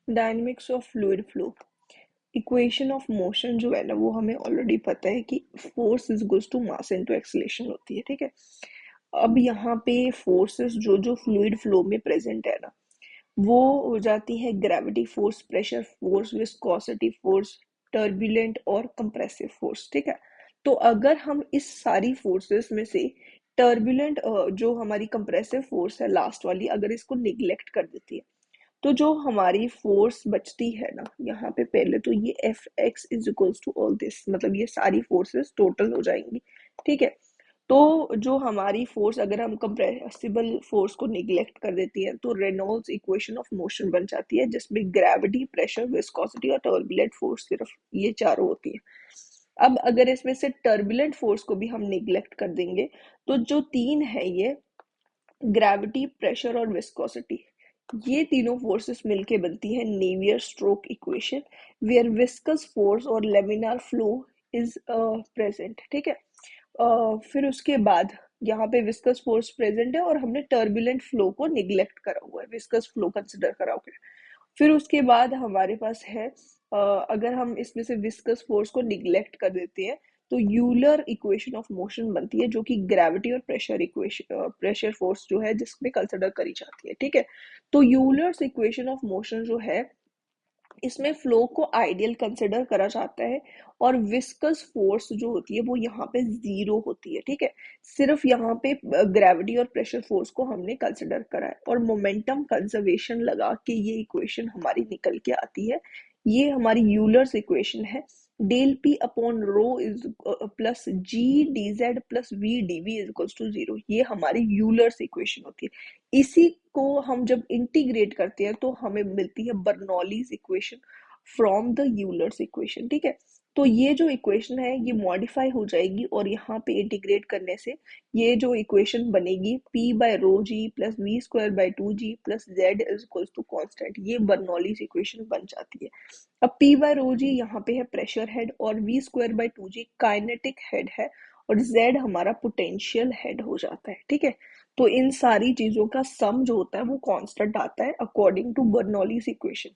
Dynamics of fluid flow. Equation of motion जो है ना वो हमें ऑलरेडी पता है कि force is equals to mass into acceleration होती है, ठीक है। अब यहाँ पे फोर्सेस जो जो फ्लूइड फ्लो में प्रेजेंट है ना वो हो जाती है gravity force, pressure force, viscosity force, turbulent और कंप्रेसिव फोर्स, ठीक है। तो अगर हम इस सारी फोर्सेस में से टर्बुलेंट जो हमारी कंप्रेसिव फोर्स है लास्ट वाली, अगर इसको निग्लेक्ट कर देती है तो जो हमारी फोर्स बचती है ना यहाँ पे, पहले तो ये F X is equals to all this, मतलब ये सारी फोर्सेस टोटल हो जाएंगी, ठीक है। तो जो हमारी फोर्स, अगर हम कंप्रेसिबल फोर्स को निग्लेक्ट कर देती है तो रेनॉल्ड्स इक्वेशन ऑफ मोशन बन जाती है, जिसमें ग्रेविटी, प्रेशर, विस्कोसिटी और टर्बुलेंट फोर्स सिर्फ ये चारों होती है। अब अगर इसमें से टर्बुलेंट फोर्स को भी हम निग्लेक्ट कर देंगे तो जो तीन है ये ग्रेविटी, प्रेशर और विस्कोसिटी, ये तीनों फोर्सेस मिलके बनती है Navier stroke equation, where viscous force और लेमिनार फ्लो इज प्रेजेंट, ठीक है। फिर उसके बाद यहाँ पे विस्कस फोर्स प्रेजेंट है और हमने टर्बुलेंट फ्लो को निग्लेक्ट करा हुआ है, विस्कस फ्लो कंसिडर करा हुआ है। फिर उसके बाद हमारे पास है अगर हम इसमें से विस्कस फोर्स को निग्लेक्ट कर देते हैं तो यूलर इक्वेशन ऑफ मोशन बनती है, जो कि ग्रेविटी और प्रेशर इक्वेशन, प्रेशर फोर्स जो है जिसमें कंसिडर करी जाती है, ठीक है। तो यूलर्स इक्वेशन ऑफ मोशन जो है इसमें फ्लो को आइडियल कंसिडर करा जाता है और विस्कस फोर्स जो होती है वो यहाँ पे जीरो होती है, ठीक है। सिर्फ यहाँ पे ग्रेविटी और प्रेशर फोर्स को हमने कंसिडर करा है और मोमेंटम कंजर्वेशन लगा के ये इक्वेशन हमारी निकल के आती है। ये हमारी यूलर्स इक्वेशन है। Del P upon rho is plus G D Z plus V D V is equals to zero, ये हमारी यूलर्स इक्वेशन होती है। इसी को हम जब इंटीग्रेट करते हैं तो हमें मिलती है Bernoulli's equation from the Euler's equation, ठीक है। तो ये जो इक्वेशन है ये मॉडिफाई हो जाएगी और यहाँ पे इंटीग्रेट करने से ये जो इक्वेशन बनेगी p by rho G plus V square by two G plus Z is equals to constant, ये बर्नौलीज इक्वेशन बन जाती है। अब p बाय रो जी यहाँ पे है प्रेशर हेड और v square by two G kinetic head है और z हमारा पोटेंशियल हेड हो जाता है, ठीक है। तो इन सारी चीजों का सम जो होता है वो कांस्टेंट आता है अकॉर्डिंग टू बर्नौलीज इक्वेशन।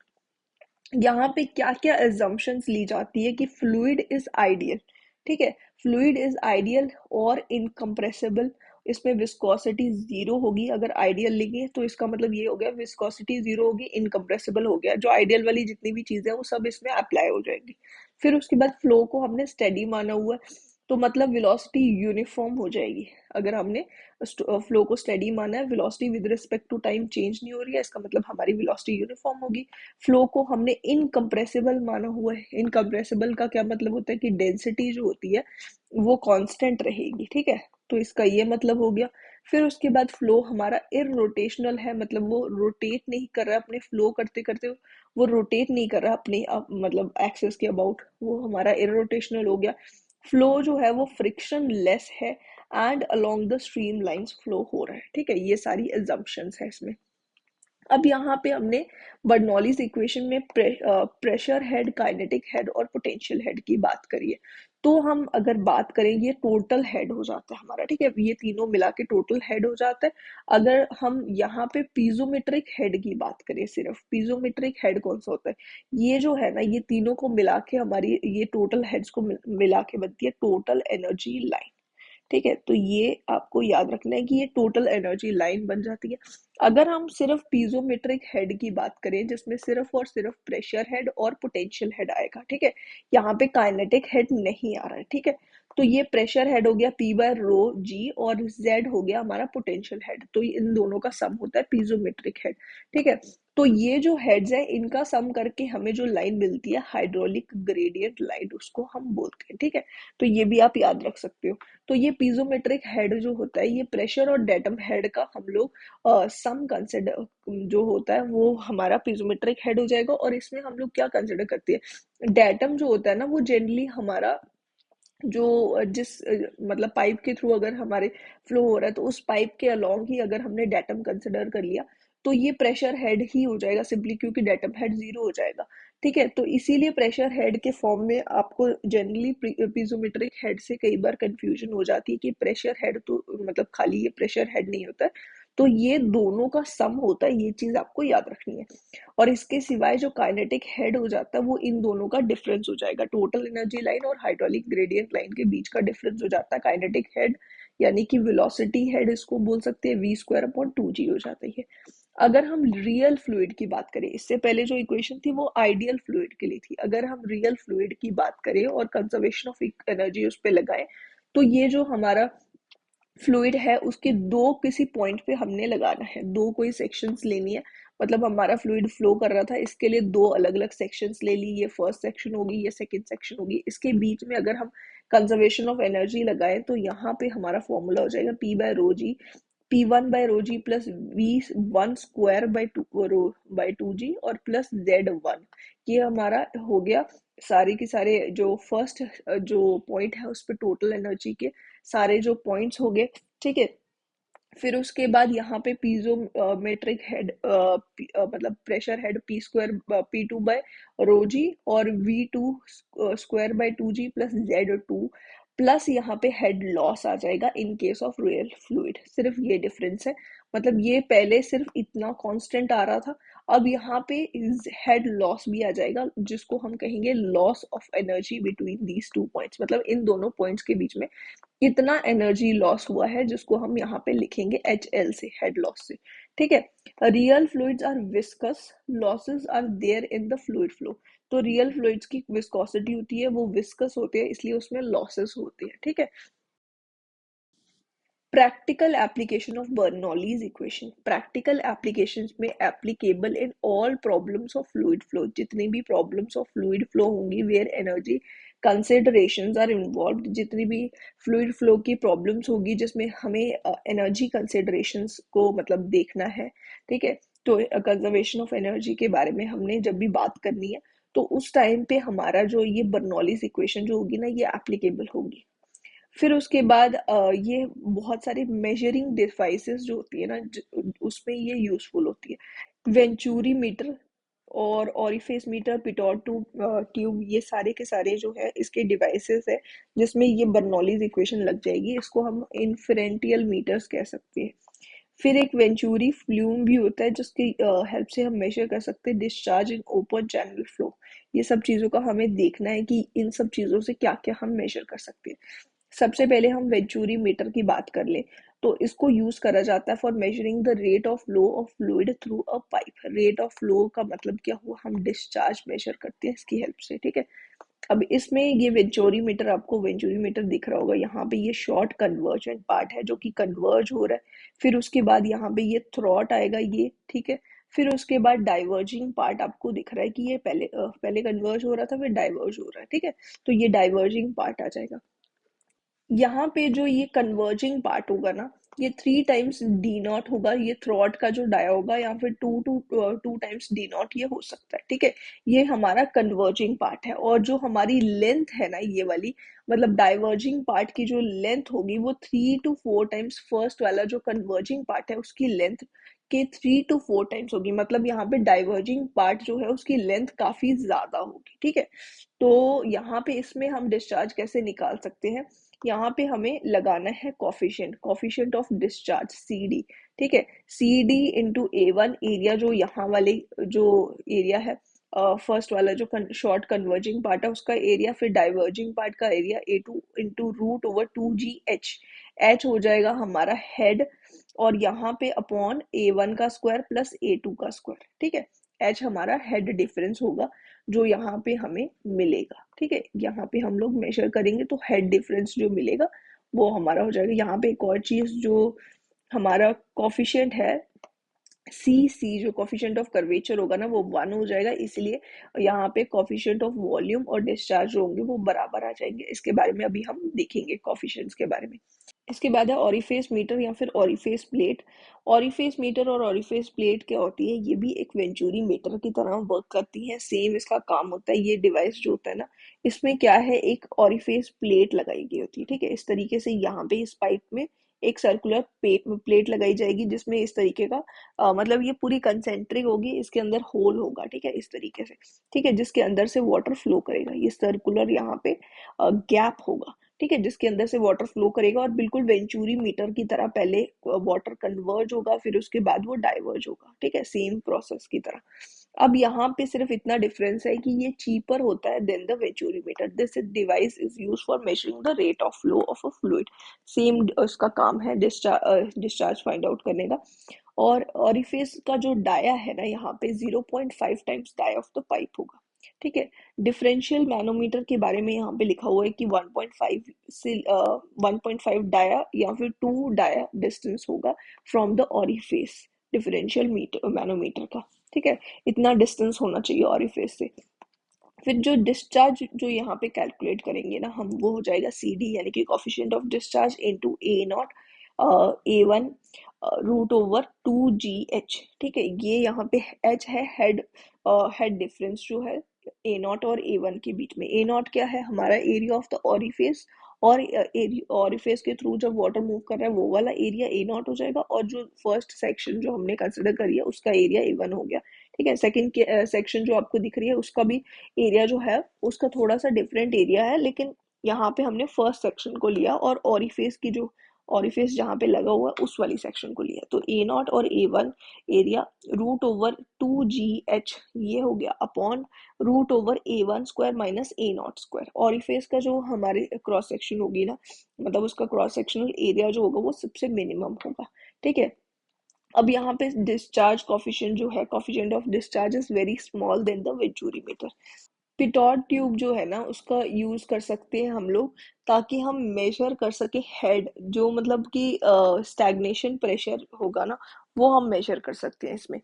यहाँ पे क्या क्या एजम्पशंस ली जाती है कि फ्लूइड इज आइडियल, ठीक है। फ्लूइड इज आइडियल और इनकम्प्रेसिबल, इसमें विस्कोसिटी जीरो होगी। अगर आइडियल लेंगे तो इसका मतलब ये हो गया विस्कोसिटी जीरो होगी, इनकम्प्रेसिबल हो गया, जो आइडियल वाली जितनी भी चीजें हैं वो सब इसमें अप्लाई हो जाएंगी। फिर उसके बाद फ्लो को हमने स्टेडी माना हुआ है तो मतलब वेलोसिटी यूनिफॉर्म हो जाएगी। अगर हमने फ्लो को स्टेडी माना है, velocity with respect to time change नहीं हो रही है, इसका मतलब हमारी वेलोसिटी यूनिफॉर्म होगी। फ्लो को हमने इनकम्प्रेसिबल माना हुआ है। इनकम्प्रेसिबल का क्या मतलब होता है कि डेंसिटी जो होती है वो कांस्टेंट रहेगी, ठीक है। तो इसका ये मतलब हो गया। फिर उसके बाद फ्लो हमारा इरोटेशनल है, मतलब वो रोटेट नहीं कर रहा अपने फ्लो करते करते, वो रोटेट नहीं कर रहा अपने मतलब एक्सेस के अबाउट, वो हमारा इरोटेशनल हो गया। फ्लो जो है वो फ्रिक्शन लेस है and along the stream lines flow हो रहा है, ठीक है। ये सारी एजम्पशंस है इसमें। अब यहाँ पे हमने बर्नौलीज इक्वेशन में प्रेशर हेड, काइनेटिक हेड और पोटेंशियल हेड की बात करी है। तो हम अगर बात करें ये टोटल हेड हो जाता है हमारा, ठीक है। ये तीनों मिला के टोटल हेड हो जाता है। अगर हम यहाँ पे पीजोमेट्रिक हेड की बात करें, सिर्फ पीजोमेट्रिक हेड कौन सा होता है, ये जो है ना ये तीनों को मिला के हमारी ये टोटल हेड्स को मिला के बनती है टोटल एनर्जी लाइन, ठीक है। तो ये आपको याद रखना है कि ये टोटल एनर्जी लाइन बन जाती है। अगर हम सिर्फ पीजोमेट्रिक हेड की बात करें जिसमें सिर्फ और सिर्फ प्रेशर हेड और पोटेंशियल हेड आएगा, ठीक है। यहाँ पे काइनेटिक हेड नहीं आ रहा है, ठीक है। तो ये प्रेशर हेड हो गया पी बाय रो जी और जेड हो गया हमारा पोटेंशियल हेड, तो इन दोनों का सम होता है पीजोमेट्रिक हेड, ठीक है। तो ये जो हेड्स है इनका सम करके हमें जो लाइन मिलती है हाइड्रोलिक ग्रेडियंट लाइन उसको हम बोलते हैं, ठीक है। तो ये भी आप याद रख सकते हो। तो ये पीजोमेट्रिक हेड जो होता है ये प्रेशर और डेटम हेड का हम लोग सम कंसिडर जो होता है वो हमारा पीजोमेट्रिक हेड हो जाएगा। और इसमें हम लोग क्या कंसिडर करते हैं, डेटम जो होता है ना वो जनरली हमारा जो जिस मतलब पाइप के थ्रू अगर हमारे फ्लो हो रहा है तो उस पाइप के अलोंग ही अगर हमने डेटम कंसिडर कर लिया तो ये प्रेशर हेड ही हो जाएगा, सिंपली क्योंकि डेटम हेड जीरो हो जाएगा, ठीक है। तो इसीलिए प्रेशर हेड के फॉर्म में आपको जनरली पीजोमेट्रिक हेड से कई बार कंफ्यूजन हो जाती है कि प्रेशर हेड तो मतलब खाली ये प्रेशर हेड नहीं होता है, तो ये दोनों का सम होता है, ये चीज आपको याद रखनी है। और इसके सिवाय जो काइनेटिक हेड हो जाता है वो इन दोनों का डिफरेंस हो जाएगा, टोटल एनर्जी लाइन और हाइड्रोलिक ग्रेडियंट लाइन के बीच का डिफरेंस हो जाता है काइनेटिक हेड, यानी कि वेलोसिटी हेड इसको बोल सकते हैं, v² अपॉन 2g हो जाता है। अगर हम रियल फ्लूइड की बात करें, इससे पहले जो इक्वेशन थी वो आइडियल फ्लूइड के लिए थी, अगर हम रियल फ्लूइड की बात करें और कंजर्वेशन ऑफ एनर्जी उस पर लगाएं, तो ये जो हमारा फ्लूइड है उसके दो किसी पॉइंट पे हमने लगाना है, दो कोई सेक्शंस लेनी है। मतलब हमारा फ्लूइड फ्लो कर रहा था, इसके लिए दो अलग अलग सेक्शंस ले ली, ये फर्स्ट सेक्शन होगी, ये सेकंड सेक्शन होगी, इसके बीच में अगर हम कंजर्वेशन ऑफ एनर्जी लगाएं तो यहाँ पे हमारा फॉर्मूला हो जाएगा P/ρg, P1/ρg plus V1² by 2g और प्लस Z1। ये हमारा हो गया सारे के सारे जो फर्स्ट जो पॉइंट है उस पर टोटल एनर्जी के सारे जो पॉइंट्स हो गए, ठीक है। फिर उसके बाद यहाँ पे पीजो मेट्रिक हेड मतलब प्रेशर हेड P2/ρg और V2² by 2g plus Z2 plus यहाँ पे हेड लॉस आ जाएगा in case of real fluid, सिर्फ ये डिफरेंस है। मतलब ये पहले सिर्फ इतना कांस्टेंट आ रहा था, अब यहाँ पे हेड लॉस भी आ जाएगा जिसको हम कहेंगे loss of energy between these two points, मतलब इन दोनों पॉइंट्स के बीच में कितना एनर्जी लॉस हुआ है, जिसको हम यहाँ पे लिखेंगे HL से, हेड लॉस से, ठीक है। Real fluids are viscous, losses are there in the fluid flow. तो रियल फ्लूइड्स की विस्कोसिटी होती है वो विस्कस होती है, इसलिए उसमें लॉसेस होते हैं, ठीक है। Practical application of Bernoulli's equation, practical applications में applicable in all problems of fluid flow, जितनी भी प्रॉब्लम्स ऑफ फ्लूइड फ्लो होंगी where energy considerations are involved, जितनी भी फ्लूइड फ्लो की प्रॉब्लम्स होगी जिसमें हमें एनर्जी कंसिडरेशंस को मतलब देखना है, ठीक है। तो कंजर्वेशन ऑफ एनर्जी के बारे में हमने जब भी बात करनी है तो उस टाइम पे हमारा जो ये बर्नौलीज इक्वेशन जो होगी ना ये एप्लीकेबल होगी। फिर उसके बाद ये बहुत सारे मेजरिंग डिवाइसेस जो होती है ना उसमें ये यूजफुल होती है, वेंचुरी मीटर और ऑरिफिस मीटर, पिटोट ट्यूब, ये सारे के सारे जो है इसके डिवाइसेस है जिसमें ये बर्नौलीज इक्वेशन लग जाएगी, इसको हम इन्फरेंटियल मीटर्स कह सकते हैं। फिर एक वेंचुरी फ्लूम भी होता है जिसकी हेल्प से हम मेजर कर सकते हैं discharge in open channel flow. ये सब चीज़ों का हमें देखना है कि इन सब चीज़ों से क्या क्या हम मेजर कर सकते हैं। सबसे पहले हम वेंचुरी मीटर की बात कर ले, तो इसको यूज करा जाता है for measuring the rate of flow of fluid through a pipe. Rate of flow का मतलब क्या हुआ, हम डिस्चार्ज मेजर करते हैं इसकी हेल्प से, ठीक है। अब इसमें ये वेंचुरी मीटर, आपको वेंचुरी मीटर दिख रहा होगा, यहाँ पे ये शॉर्ट कन्वर्जेंट पार्ट है जो कि कन्वर्ज हो रहा है। फिर उसके बाद यहाँ पे ये थ्रॉट आएगा ये, ठीक है। फिर उसके बाद डाइवर्जिंग पार्ट आपको दिख रहा है कि ये पहले कन्वर्ज हो रहा था फिर डाइवर्ज हो रहा है, ठीक है। तो ये डाइवर्जिंग पार्ट आ जाएगा। यहाँ पे जो ये कन्वर्जिंग पार्ट होगा ना, ये 3 टाइम्स डी नॉट होगा, ये थ्रॉट का जो डाया होगा, या फिर 2 टाइम्स डी नॉट ये हो सकता है, ठीक है। ये हमारा कन्वर्जिंग पार्ट है। और जो हमारी लेंथ है ना ये वाली, मतलब डाइवर्जिंग पार्ट की जो लेंथ होगी वो 3 to 4 टाइम्स फर्स्ट वाला जो कन्वर्जिंग पार्ट है उसकी लेंथ के 3 to 4 टाइम्स होगी। मतलब यहाँ पे डाइवर्जिंग पार्ट जो है उसकी लेंथ काफी ज्यादा होगी, ठीक है। तो यहाँ पे इसमें हम डिस्चार्ज कैसे निकाल सकते हैं, यहाँ पे हमें लगाना है coefficient, coefficient of discharge CD, ठीक है। CD/A1, एरिया जो यहाँ वाले जो एरिया है फर्स्ट वाला जो शॉर्ट कन्वर्जिंग पार्ट है उसका एरिया, फिर डाइवर्जिंग पार्ट का area A2 into √/2GH। H हो जाएगा हमारा हेड, और यहाँ पे अपॉन A1 का स्क्वायर प्लस A2 का स्क्वायर, ठीक है। H हमारा हेड डिफरेंस होगा जो यहाँ पे हमें मिलेगा, ठीक है। यहाँ पे हम लोग मेजर करेंगे तो हेड डिफरेंस जो मिलेगा वो हमारा हो जाएगा। यहाँ पे एक और चीज जो हमारा कॉफिशिएंट है सी जो कॉफिशिएंट ऑफ कर्वेचर होगा ना वो 1 हो जाएगा, इसलिए यहाँ पे कॉफिशिएंट ऑफ वॉल्यूम और डिस्चार्ज जो होंगे वो बराबर आ जाएंगे। इसके बारे में अभी हम देखेंगे कॉफिशिएंट्स के बारे में। इसके बाद है ऑरिफेस मीटर या फिर ऑरिफेस प्लेट। ऑरिफेस मीटर और ऑरिफेस प्लेट क्या होती है, ये भी एक वेंचुरी मीटर की तरह वर्क करती है, सेम इसका काम होता है। ये डिवाइस जो होता है ना इसमें क्या है, एक ऑरिफेस प्लेट लगाई गई होती है, ठीक है। इस तरीके से यहाँ पे इस पाइप में एक सर्कुलर प्लेट लगाई जाएगी जिसमें इस तरीके का मतलब ये पूरी कंसेंट्रिक होगी, इसके अंदर होल होगा, ठीक है, इस तरीके से, ठीक है, जिसके अंदर से वाटर फ्लो करेगा। ये सर्कुलर यहाँ पे गैप होगा, ठीक है, जिसके अंदर से वाटर फ्लो करेगा और बिल्कुल वेंचुरी मीटर की तरह पहले वाटर कन्वर्ज होगा, फिर उसके बाद वो डाइवर्ज होगा, ठीक है, सेम प्रोसेस की तरह। अब यहाँ पे सिर्फ इतना डिफरेंस है कि ये चीपर होता है then the venturimeter. This device is use for measuring the rate of flow of a fluid. Same उसका काम है डिस्चार्ज फाइंड आउट करने का। और ऑरिफिस का जो डाया है ना, यहाँ पे 0.5 times dia of the pipe होगा, ठीक है। डिफरेंशियल मैनोमीटर के बारे में यहाँ पे लिखा हुआ है कि 1.5 से 1.5 डाया या फिर 2 डाया डिस्टेंस होगा from the orifice, differential meter manometer का, ठीक है, इतना डिस्टेंस होना चाहिए ऑरिफिस से। फिर जो डिस्चार्ज जो यहाँ पे कैलकुलेट करेंगे ना हम, वो हो जाएगा सी डी, यानी कि coefficient of discharge into A not A1 root over 2GH, ठीक है। ये यहाँ पे H है हेड डिफरेंस जो है ए नॉट और A1 के बीच में। ए नॉट क्या है, हमारा एरिया ऑफ द ऑरिफिस, और ऑरिफिस के थ्रू जब वाटर मूव कर रहा है वो वाला एरिया ए नॉट हो जाएगा, और जो फर्स्ट सेक्शन जो हमने कंसिडर करी है उसका एरिया A1 हो गया, ठीक है। सेकंड सेक्शन जो आपको दिख रही है उसका भी एरिया जो है उसका थोड़ा सा डिफरेंट एरिया है, लेकिन यहाँ पे हमने फर्स्ट सेक्शन को लिया और ऑरिफिस की जो ऑरिफिस जहाँ पे लगा हुआ है उस वाली सेक्शन को लिया। तो ए नॉट और A1 area root over 2GH ये हो गया upon root over A1 square minus A not square. Orifice का जो हमारे क्रॉस सेक्शन होगी ना, मतलब उसका क्रॉस सेक्शनल एरिया जो होगा वो सबसे मिनिमम होगा, ठीक है। अब यहाँ पे डिस्चार्ज कॉफिशिएंट जो है, coefficient of discharge is very small then the venturimeter. Pitot tube जो है ना उसका यूज कर सकते हैं हम लोग, ताकि हम मेजर कर सके हेड, जो मतलब कि स्टैग्नेशन प्रेशर होगा ना वो हम मेजर कर सकते हैं इसमें।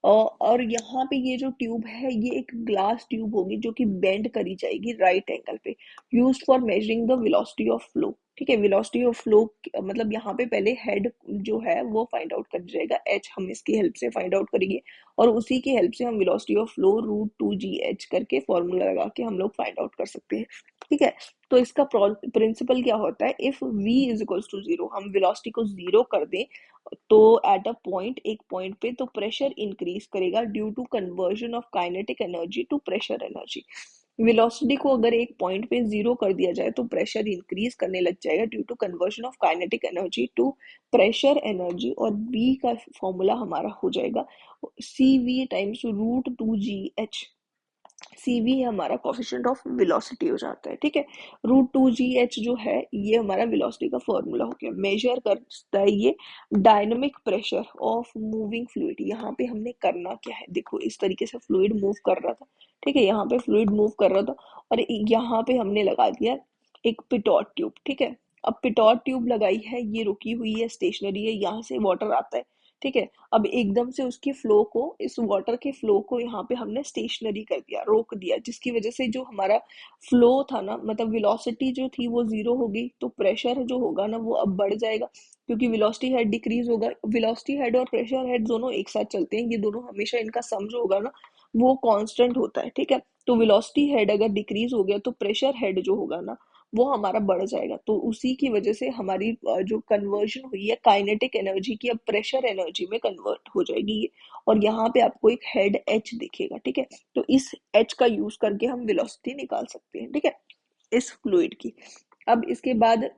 और यहाँ पे ये जो ट्यूब है ये एक ग्लास ट्यूब होगी जो कि बेंड करी जाएगी राइट एंगल पे, used for measuring the velocity of flow, ठीक है। वेलोसिटी ऑफ फ्लो मतलब यहाँ पे पहले हेड जो है वो फाइंड आउट कर जाएगा, एच हम इसकी हेल्प से फाइंड आउट करेंगे, और उसी की हेल्प से हम velocity of flow root 2GH करके फॉर्मूला लगा के हम लोग फाइंड आउट कर सकते हैं, ठीक है। तो इसका प्रिंसिपल क्या होता है, if v is equals to zero, हम वेलोसिटी को जीरो कर दें तो एट अ पॉइंट, एक पॉइंट पे, तो प्रेशर इंक्रीज करेगा due to conversion of kinetic energy to pressure energy. Velocity को अगर एक पॉइंट पे जीरो कर दिया जाए तो प्रेशर इंक्रीज करने लग जाएगा due to conversion of kinetic energy to pressure energy, और v का फॉर्मूला हमारा हो जाएगा CV times root 2GH। CV हमारा कोफिशिएंट ऑफ वेलोसिटी हो जाता है, ठीक है। रूट 2GH जो है ये हमारा वेलोसिटी का फॉर्मूला हो गया। मेजर करता है ये dynamic pressure of moving fluid. यहाँ पे हमने करना क्या है, देखो इस तरीके से फ्लूइड मूव कर रहा था, ठीक है, यहाँ पे फ्लूइड मूव कर रहा था और यहाँ पे हमने लगा दिया एक पिटॉट ट्यूब, ठीक है। अब पिटॉट ट्यूब लगाई है, ये रुकी हुई है, स्टेशनरी है, यहाँ से वाटर आता है, ठीक है। अब एकदम से उसकी फ्लो को, इस वाटर के फ्लो को यहाँ पे हमने स्टेशनरी कर दिया, रोक दिया, जिसकी वजह से जो हमारा फ्लो था ना, मतलब वेलोसिटी जो थी वो जीरो हो गई, तो प्रेशर जो होगा ना वो अब बढ़ जाएगा, क्योंकि वेलोसिटी हेड डिक्रीज होगा। वेलोसिटी हेड और प्रेशर हेड दोनों एक साथ चलते हैं, ये दोनों हमेशा, इनका सम जो होगा ना वो कांस्टेंट होता है, ठीक है। तो वेलोसिटी हेड अगर डिक्रीज हो गया तो प्रेशर हेड जो होगा ना वो हमारा बढ़ जाएगा, तो उसी की वजह से हमारी जो कन्वर्जन हुई है काइनेटिक एनर्जी की, अब प्रेशर एनर्जी में कन्वर्ट हो जाएगी ये। और यहाँ पे आपको एक हेड एच दिखेगा, ठीक है। तो इस एच का यूज करके हम वेलोसिटी निकाल सकते हैं, ठीक है, इस फ्लूइड की। अब इसके बाद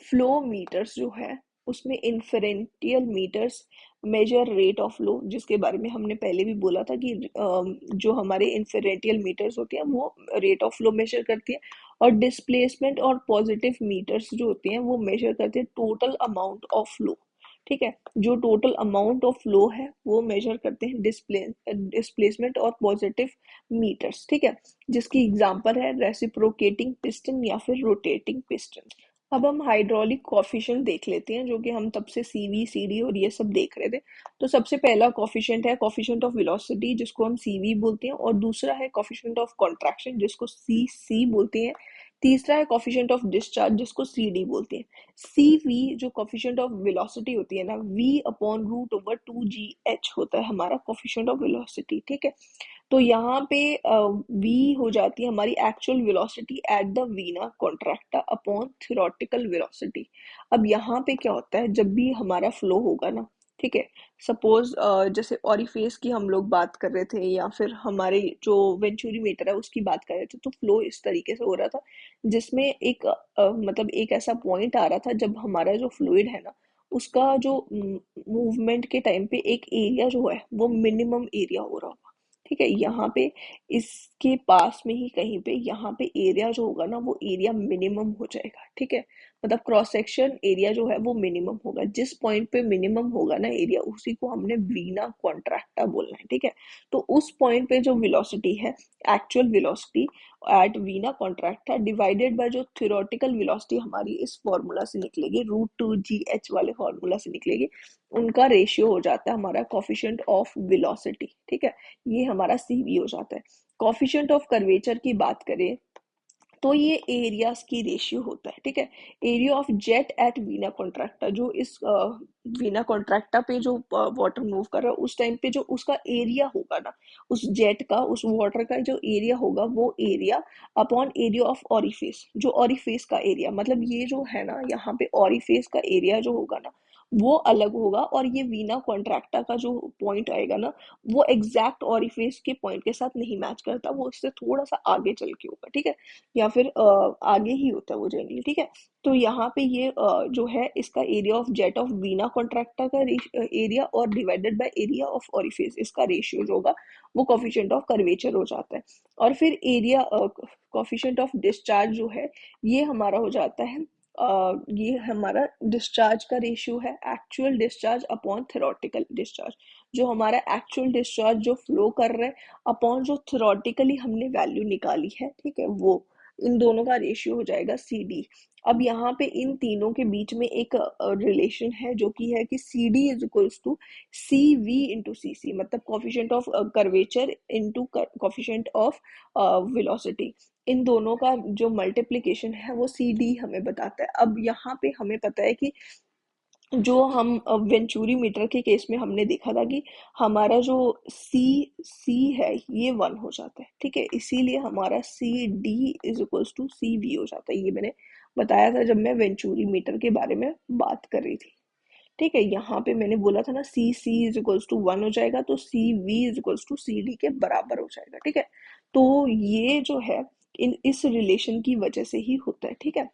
फ्लो मीटर्स जो है उसमें inferential meters measure rate of flow, जिसके बारे में हमने पहले भी बोला था कि जो हमारे इन्फेरेंटियल मीटर्स होते हैं वो रेट ऑफ फ्लो मेजर करती है, और डिस्प्लेसमेंट और पॉजिटिव मीटर्स जो होते हैं वो मेजर करते हैं टोटल अमाउंट ऑफ फ्लो, ठीक है। जो टोटल अमाउंट ऑफ फ्लो है वो मेजर करते हैं डिस्प्लेसमेंट और पॉजिटिव मीटर्स, ठीक है, जिसकी एग्जांपल है रेसिप्रोकेटिंग पिस्टन या फिर रोटेटिंग पिस्टन। अब हम हाइड्रोलिक कॉफिशिएंट देख लेते हैं, जो कि हम तब से CV CD और ये सब देख रहे थे। तो सबसे पहला कॉफिशिएंट है कॉफिशिएंट ऑफ वेलोसिटी, जिसको हम CV बोलते हैं, और दूसरा है कॉफिशिएंट ऑफ कॉन्ट्रैक्शन जिसको CC बोलते हैं, तीसरा है कॉफिशिएंट ऑफ डिस्चार्ज, जिसको सी डी बोलते हैं। सी वी जो कॉफिशिएंट ऑफ वेलोसिटी होती है ना, V upon root over 2 GH होता है हमारा कॉफिशिएंट ऑफ वेलोसिटी, ठीक है। तो यहाँ पे वी हो जाती है हमारी actual velocity at the Veena contracta upon theoretical velocity. अब यहाँ पे क्या होता है, जब भी हमारा फ्लो होगा ना, ठीक है, सपोज जैसे ऑरिफेस की हम लोग बात कर रहे थे या फिर हमारे जो वेंचुरी मीटर है उसकी बात कर रहे थे, तो फ्लो इस तरीके से हो रहा था जिसमें एक मतलब एक ऐसा पॉइंट आ रहा था जब हमारा जो फ्लूइड है ना, उसका जो मूवमेंट के टाइम पे एक एरिया जो है वो मिनिमम एरिया हो रहा होगा, ठीक है। यहाँ पे इसके पास में ही कहीं पे यहाँ पे एरिया जो होगा ना वो एरिया मिनिमम हो जाएगा, ठीक है। मतलब क्रॉस सेक्शन एरिया जो है वो मिनिमम होगा, जिस पॉइंट पे मिनिमम होगा ना एरिया उसी को हमने वीना कॉन्ट्रैक्टा बोलना है, ठीक है। तो उस पॉइंट पे जो वेलोसिटी है, actual velocity at vena contracta divided by जो थ्योरेटिकल वेलोसिटी हमारी इस फॉर्मूला से निकलेगी, रूट 2 GH वाले फॉर्मूला से निकलेगी, उनका रेशियो हो जाता है हमारा कॉफिशिएंट ऑफ वेलोसिटी, ठीक है। ये हमारा सीवी हो जाता है। कॉफिशिएंट ऑफ कर्वेचर की बात करें तो ये एरियाज की रेशियो होता है, ठीक है। Area of jet at vena contracta, जो इस वीना कॉन्ट्रैक्टा पे जो वाटर मूव कर रहा है उस टाइम पे जो उसका एरिया होगा ना, उस जेट का उस वाटर का जो एरिया होगा वो area upon area of orifice, जो ऑरिफेस का एरिया, मतलब ये जो है ना यहाँ पे ऑरिफेस का एरिया जो होगा ना वो अलग होगा, और ये वीना कॉन्ट्रैक्टा का जो पॉइंट आएगा ना वो एग्जैक्ट ऑरिफेस के पॉइंट के साथ नहीं मैच करता, वो उससे थोड़ा सा आगे चल के होगा, ठीक है, या फिर आगे ही होता है वो जनरली, ठीक है। तो यहाँ पे ये जो है इसका area of jet of Veena contracta का एरिया और divided by area of orifice, इसका रेशियो जो होगा वो कोफिशिएंट ऑफ कर्वेचर हो जाता है। और फिर एरिया कोफिशिएंट ऑफ डिस्चार्ज जो है ये हमारा हो जाता है ये हमारा डिस्चार्ज का रेशियो है, actual discharge upon theoretical discharge, जो हमारा एक्चुअल डिस्चार्ज जो फ्लो कर रहा है अपॉन जो थ्योरेटिकली हमने वैल्यू निकाली है, ठीक है, वो इन दोनों का रेशियो हो जाएगा सी डी। अब यहाँ पे इन तीनों के बीच में एक रिलेशन है जो कि है कि C D is equals to C V into C C, मतलब coefficient of curvature into coefficient of velocity, इन दोनों का जो मल्टीप्लिकेशन है वो सी डी हमें बताता है। अब यहाँ पे हमें पता है कि जो हम वेंचुरी मीटर के केस में हमने देखा था कि हमारा जो सी सी है ये 1 हो जाता है, ठीक है, इसीलिए हमारा C D is equals to C V हो जाता है। ये मैंने बताया था जब मैं वेंचुरी मीटर के बारे में बात कर रही थी, ठीक है। यहाँ पे मैंने बोला था ना C C is equals to 1 हो जाएगा, तो C V is equals to C D के बराबर हो जाएगा, ठीक है। तो ये जो है इस रिलेशन की वजह से ही होता है, ठीक है।